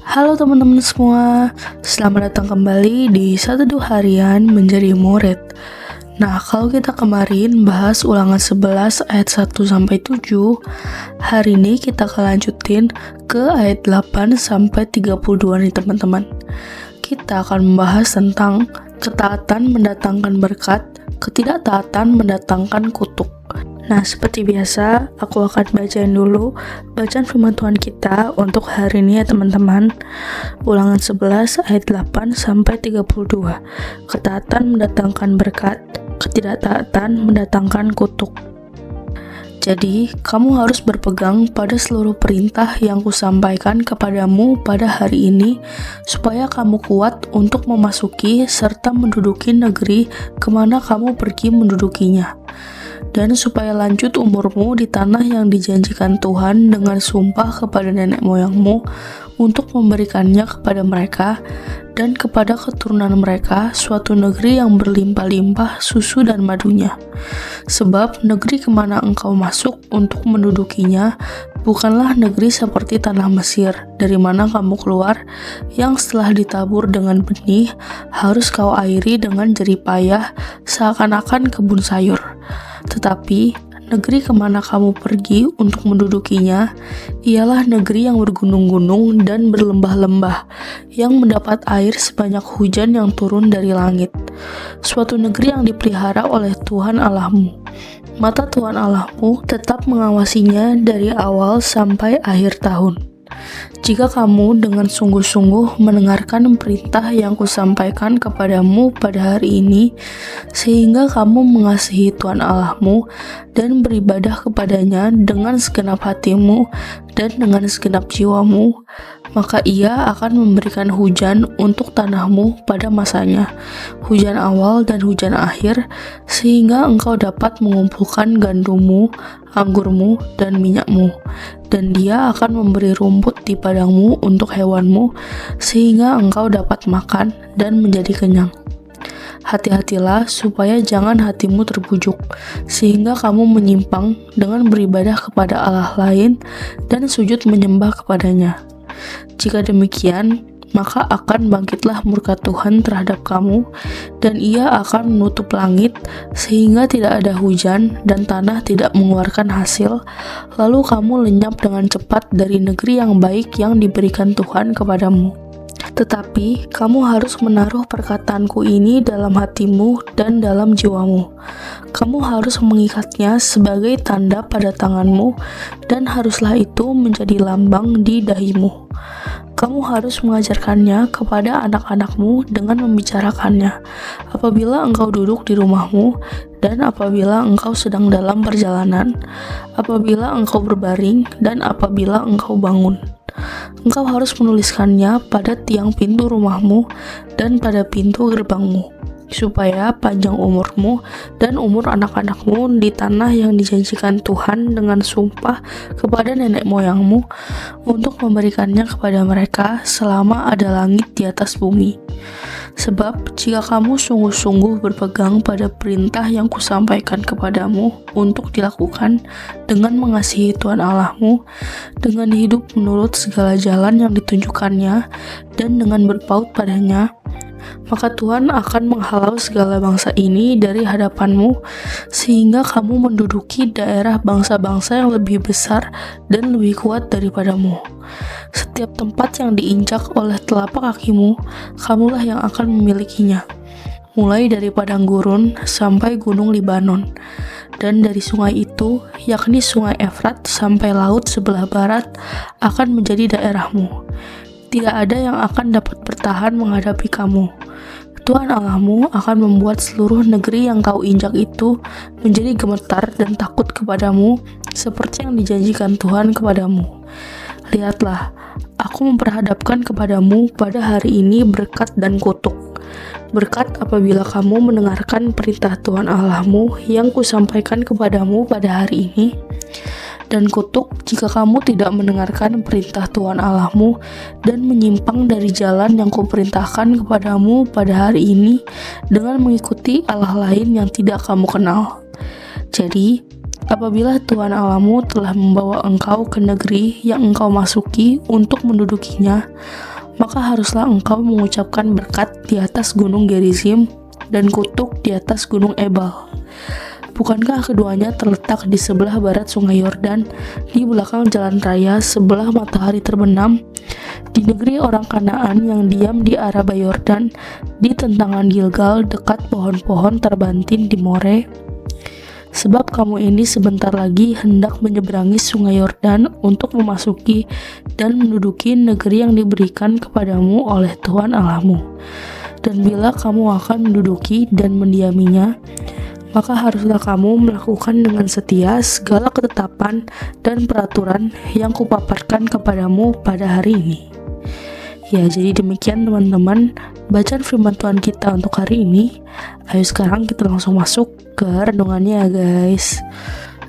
Halo teman-teman semua, selamat datang kembali di Satu Dua Harian Menjadi Murid. Nah, kalau kita kemarin bahas ulangan 11 ayat 1-7, hari ini kita akan lanjutin ke ayat 8-32 nih teman-teman. Kita akan membahas tentang ketaatan mendatangkan berkat, ketidaktaatan mendatangkan kutuk. Nah, seperti biasa, aku akan bacain dulu bacaan firman Tuhan kita untuk hari ini ya teman-teman. Ulangan 11 ayat 8-32. Ketaatan mendatangkan berkat, ketidaktaatan mendatangkan kutuk. Jadi, kamu harus berpegang pada seluruh perintah yang kusampaikan kepadamu pada hari ini, supaya kamu kuat untuk memasuki serta menduduki negeri kemana kamu pergi mendudukinya. Dan supaya lanjut umurmu di tanah yang dijanjikan Tuhan dengan sumpah kepada nenek moyangmu untuk memberikannya kepada mereka dan kepada keturunan mereka suatu negeri yang berlimpah-limpah susu dan madunya. Sebab negeri kemana engkau masuk untuk mendudukinya bukanlah negeri seperti tanah Mesir, dari mana kamu keluar, yang setelah ditabur dengan benih harus kau airi dengan jerih payah seakan-akan kebun sayur. Tetapi negeri kemana kamu pergi untuk mendudukinya ialah negeri yang bergunung-gunung dan berlembah-lembah, yang mendapat air sebanyak hujan yang turun dari langit. Suatu negeri yang dipelihara oleh Tuhan Allahmu. Mata Tuhan Allahmu tetap mengawasinya dari awal sampai akhir tahun. Jika kamu dengan sungguh-sungguh mendengarkan perintah yang kusampaikan kepadamu pada hari ini, sehingga kamu mengasihi Tuhan Allahmu dan beribadah kepadanya dengan segenap hatimu dan dengan segenap jiwamu, maka Ia akan memberikan hujan untuk tanahmu pada masanya, hujan awal dan hujan akhir, sehingga engkau dapat mengumpulkan gandummu, anggurmu, dan minyakmu. Dan Dia akan memberi rumput di padangmu untuk hewanmu, sehingga engkau dapat makan dan menjadi kenyang. Hati-hatilah supaya jangan hatimu terbujuk, sehingga kamu menyimpang dengan beribadah kepada Allah lain dan sujud menyembah kepadanya. Jika demikian, maka akan bangkitlah murka Tuhan terhadap kamu, dan Ia akan menutup langit sehingga tidak ada hujan dan tanah tidak mengeluarkan hasil, lalu kamu lenyap dengan cepat dari negeri yang baik yang diberikan Tuhan kepadamu. Tetapi kamu harus menaruh perkataanku ini dalam hatimu dan dalam jiwamu. Kamu harus mengikatnya sebagai tanda pada tanganmu, dan haruslah itu menjadi lambang di dahimu. Kamu harus mengajarkannya kepada anak-anakmu dengan membicarakannya, apabila engkau duduk di rumahmu, dan apabila engkau sedang dalam perjalanan, apabila engkau berbaring, dan apabila engkau bangun. Engkau harus menuliskannya pada tiang pintu rumahmu dan pada pintu gerbangmu, supaya panjang umurmu dan umur anak-anakmu di tanah yang dijanjikan Tuhan dengan sumpah kepada nenek moyangmu untuk memberikannya kepada mereka selama ada langit di atas bumi. Sebab jika kamu sungguh-sungguh berpegang pada perintah yang kusampaikan kepadamu untuk dilakukan dengan mengasihi Tuhan Allahmu, dengan hidup menurut segala jalan yang ditunjukkannya, dan dengan berpaut padanya, maka Tuhan akan menghalau segala bangsa ini dari hadapanmu, sehingga kamu menduduki daerah bangsa-bangsa yang lebih besar dan lebih kuat daripadamu. Setiap tempat yang diinjak oleh telapak kakimu, kamulah yang akan memilikinya, mulai dari padang gurun sampai gunung Libanon, dan dari sungai itu, yakni sungai Efrat sampai laut sebelah barat, akan menjadi daerahmu. Tidak ada yang akan dapat bertahan menghadapi kamu. Tuhan Allahmu akan membuat seluruh negeri yang kau injak itu menjadi gemetar dan takut kepadamu, seperti yang dijanjikan Tuhan kepadamu. Lihatlah, aku memperhadapkan kepadamu pada hari ini berkat dan kutuk. Berkat apabila kamu mendengarkan perintah Tuhan Allahmu yang kusampaikan kepadamu pada hari ini, dan kutuk jika kamu tidak mendengarkan perintah Tuhan Allahmu dan menyimpang dari jalan yang kuperintahkan kepadamu pada hari ini dengan mengikuti Allah lain yang tidak kamu kenal. Jadi, Apabila Tuhan Allahmu telah membawa engkau ke negeri yang engkau masuki untuk mendudukinya, maka haruslah engkau mengucapkan berkat di atas gunung Gerizim dan kutuk di atas gunung Ebal. Bukankah keduanya terletak di sebelah barat sungai Yordan, di belakang jalan raya sebelah matahari terbenam, di negeri orang Kanaan yang diam di Araba Yordan, di tentangan Gilgal dekat pohon-pohon terbantin di More? Sebab kamu ini sebentar lagi hendak menyeberangi sungai Yordan untuk memasuki dan menduduki negeri yang diberikan kepadamu oleh Tuhan Allahmu. Dan bila kamu akan menduduki dan mendiaminya, maka haruslah kamu melakukan dengan setia segala ketetapan dan peraturan yang kupaparkan kepadamu pada hari ini. Ya, jadi demikian teman-teman bacaan firman Tuhan kita untuk hari ini. Ayo sekarang kita langsung masuk ke renungannya ya guys.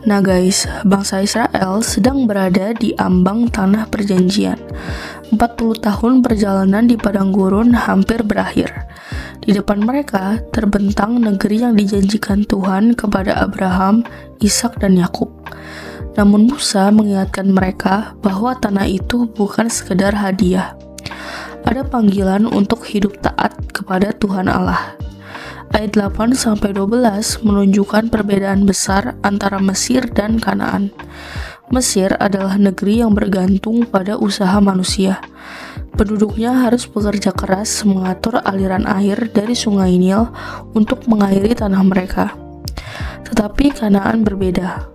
Nah guys, bangsa Israel sedang berada di ambang tanah perjanjian. 40 tahun perjalanan di padang gurun hampir berakhir. Di depan mereka terbentang negeri yang dijanjikan Tuhan kepada Abraham, Ishak dan Yakub. Namun Musa mengingatkan mereka bahwa tanah itu bukan sekedar hadiah. Ada panggilan untuk hidup taat kepada Tuhan Allah. Ayat 8-12 menunjukkan perbedaan besar antara Mesir dan Kanaan. Mesir adalah negeri yang bergantung pada usaha manusia. Penduduknya harus bekerja keras mengatur aliran air dari sungai Nil untuk mengairi tanah mereka. Tetapi Kanaan berbeda.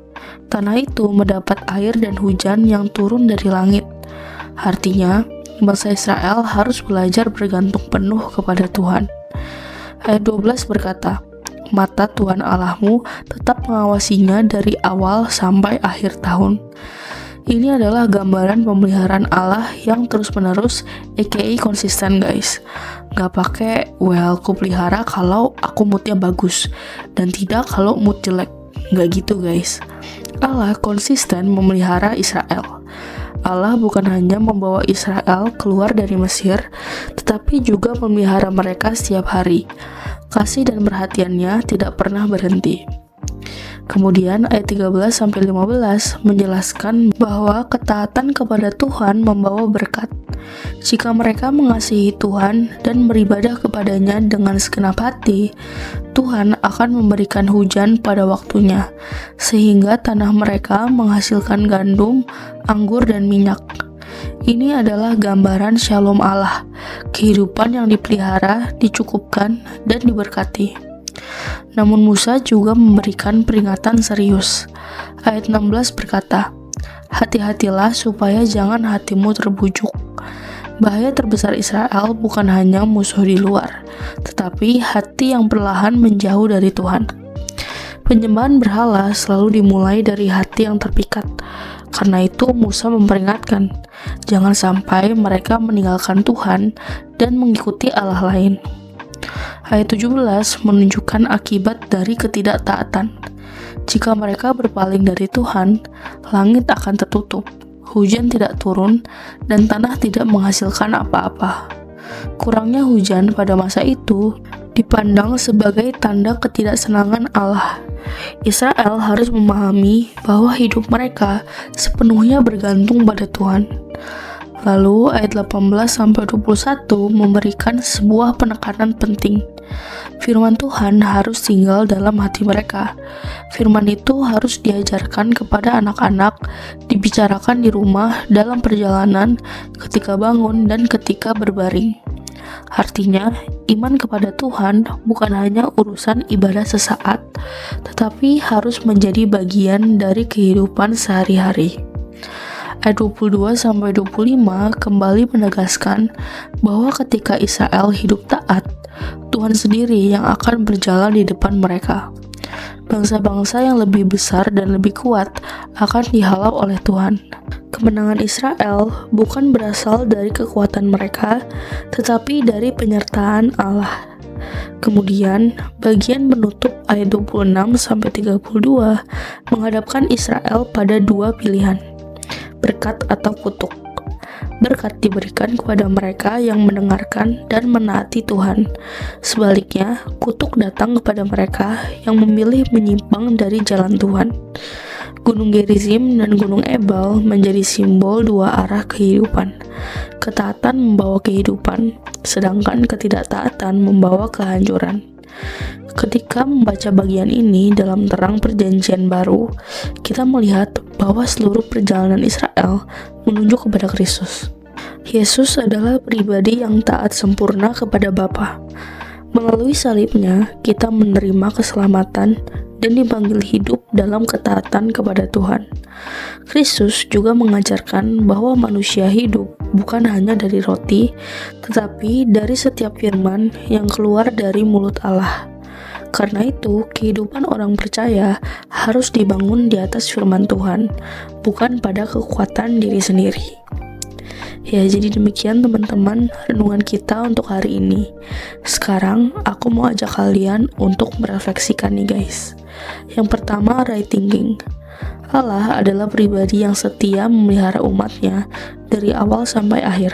Tanah itu mendapat air dan hujan yang turun dari langit. Artinya, bangsa Israel harus belajar bergantung penuh kepada Tuhan. Ayat 12 berkata, mata Tuhan Allahmu tetap mengawasinya dari awal sampai akhir tahun. Ini adalah gambaran pemeliharaan Allah yang terus-menerus, aka konsisten guys. Gak pakai, ku pelihara kalau aku moodnya bagus, dan tidak kalau mood jelek. Gak gitu guys. Allah konsisten memelihara Israel. Allah bukan hanya membawa Israel keluar dari Mesir, tetapi juga memelihara mereka setiap hari. Kasih dan perhatiannya tidak pernah berhenti. Kemudian ayat 13-15 menjelaskan bahwa ketaatan kepada Tuhan membawa berkat. Jika mereka mengasihi Tuhan dan beribadah kepadanya dengan segenap hati, Tuhan akan memberikan hujan pada waktunya, sehingga tanah mereka menghasilkan gandum, anggur, dan minyak. Ini adalah gambaran shalom Allah, kehidupan yang dipelihara, dicukupkan, dan diberkati. Namun Musa juga memberikan peringatan serius. Ayat 16 berkata, hati-hatilah supaya jangan hatimu terbujuk. Bahaya terbesar Israel bukan hanya musuh di luar, tetapi hati yang perlahan menjauh dari Tuhan. Penyembahan berhala selalu dimulai dari hati yang terpikat. Karena itu Musa memperingatkan, jangan sampai mereka meninggalkan Tuhan dan mengikuti Allah lain. Ayat 17 menunjukkan akibat dari ketidaktaatan. Jika mereka berpaling dari Tuhan, langit akan tertutup, hujan tidak turun, dan tanah tidak menghasilkan apa-apa. Kurangnya hujan pada masa itu dipandang sebagai tanda ketidaksenangan Allah. Israel harus memahami bahwa hidup mereka sepenuhnya bergantung pada Tuhan. Lalu ayat 18-21 memberikan sebuah penekanan penting. Firman Tuhan harus tinggal dalam hati mereka. Firman itu harus diajarkan kepada anak-anak, dibicarakan di rumah, dalam perjalanan, ketika bangun, dan ketika berbaring. Artinya, iman kepada Tuhan bukan hanya urusan ibadah sesaat, tetapi harus menjadi bagian dari kehidupan sehari-hari. Ayat 22-25 kembali menegaskan bahwa ketika Israel hidup taat, Tuhan sendiri yang akan berjalan di depan mereka. Bangsa-bangsa yang lebih besar dan lebih kuat akan dihalau oleh Tuhan. Kemenangan Israel bukan berasal dari kekuatan mereka, tetapi dari penyertaan Allah. Kemudian, bagian penutup ayat 26-32 menghadapkan Israel pada dua pilihan, berkat atau kutuk. Berkat diberikan kepada mereka yang mendengarkan dan menaati Tuhan. Sebaliknya, kutuk datang kepada mereka yang memilih menyimpang dari jalan Tuhan. Gunung Gerizim dan Gunung Ebal menjadi simbol dua arah kehidupan. Ketaatan membawa kehidupan, sedangkan ketidaktaatan membawa kehancuran. Ketika membaca bagian ini dalam terang perjanjian baru, kita melihat bahwa seluruh perjalanan Israel menuju kepada Kristus. Yesus adalah pribadi yang taat sempurna kepada Bapa. Melalui salibnya, kita menerima keselamatan dan dipanggil hidup dalam ketaatan kepada Tuhan. Kristus juga mengajarkan bahwa manusia hidup bukan hanya dari roti, tetapi dari setiap firman yang keluar dari mulut Allah. Karena itu, kehidupan orang percaya harus dibangun di atas firman Tuhan, bukan pada kekuatan diri sendiri. Ya, jadi demikian teman-teman renungan kita untuk hari ini. Sekarang aku mau ajak kalian untuk merefleksikan nih guys. Yang pertama, right thinking. Allah adalah pribadi yang setia memelihara umatnya dari awal sampai akhir.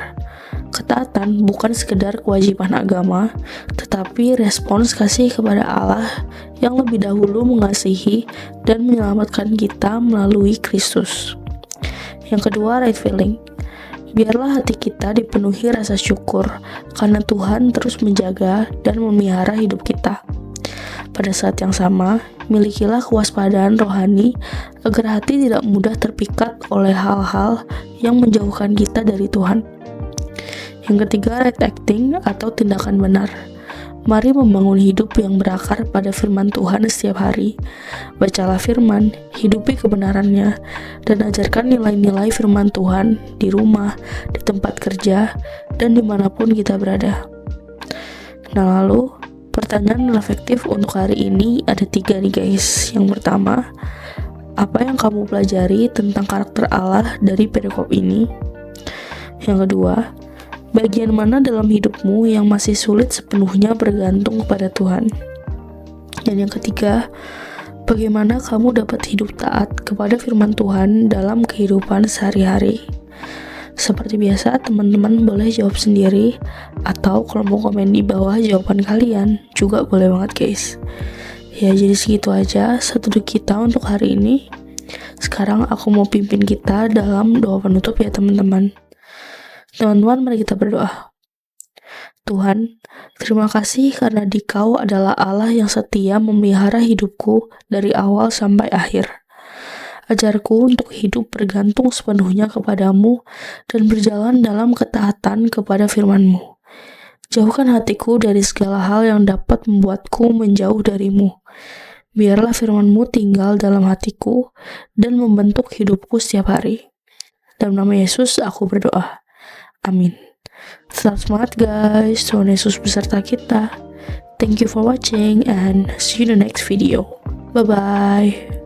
Ketaatan bukan sekedar kewajiban agama, tetapi respons kasih kepada Allah yang lebih dahulu mengasihi dan menyelamatkan kita melalui Kristus. Yang kedua, right feeling. Biarlah hati kita dipenuhi rasa syukur karena Tuhan terus menjaga dan memelihara hidup kita. Pada saat yang sama, milikilah kewaspadaan rohani agar hati tidak mudah terpikat oleh hal-hal yang menjauhkan kita dari Tuhan. Yang ketiga, right acting atau tindakan benar. Mari membangun hidup yang berakar pada firman Tuhan setiap hari. Bacalah firman, hidupi kebenarannya, dan ajarkan nilai-nilai firman Tuhan di rumah, di tempat kerja, dan dimanapun kita berada. Nah lalu, pertanyaan reflektif untuk hari ini ada 3 nih guys. Yang pertama, apa yang kamu pelajari tentang karakter Allah dari perikop ini? Yang kedua, bagian mana dalam hidupmu yang masih sulit sepenuhnya bergantung kepada Tuhan? Dan yang ketiga, bagaimana kamu dapat hidup taat kepada firman Tuhan dalam kehidupan sehari-hari? Seperti biasa, teman-teman boleh jawab sendiri, atau kalau mau komen di bawah jawaban kalian, juga boleh banget guys. Ya, jadi segitu aja studi kita untuk hari ini. Sekarang aku mau pimpin kita dalam doa penutup ya teman-teman. Teman-teman, mari kita berdoa. Tuhan, terima kasih karena Dikau adalah Allah yang setia memelihara hidupku dari awal sampai akhir. Ajarku untuk hidup bergantung sepenuhnya kepadamu dan berjalan dalam ketaatan kepada firman-Mu. Jauhkan hatiku dari segala hal yang dapat membuatku menjauh darimu. Biarlah firman-Mu tinggal dalam hatiku dan membentuk hidupku setiap hari. Dalam nama Yesus aku berdoa. Amin. Tetap semangat guys, Tuhan Yesus beserta kita. Thank you for watching and see you in the next video. Bye bye.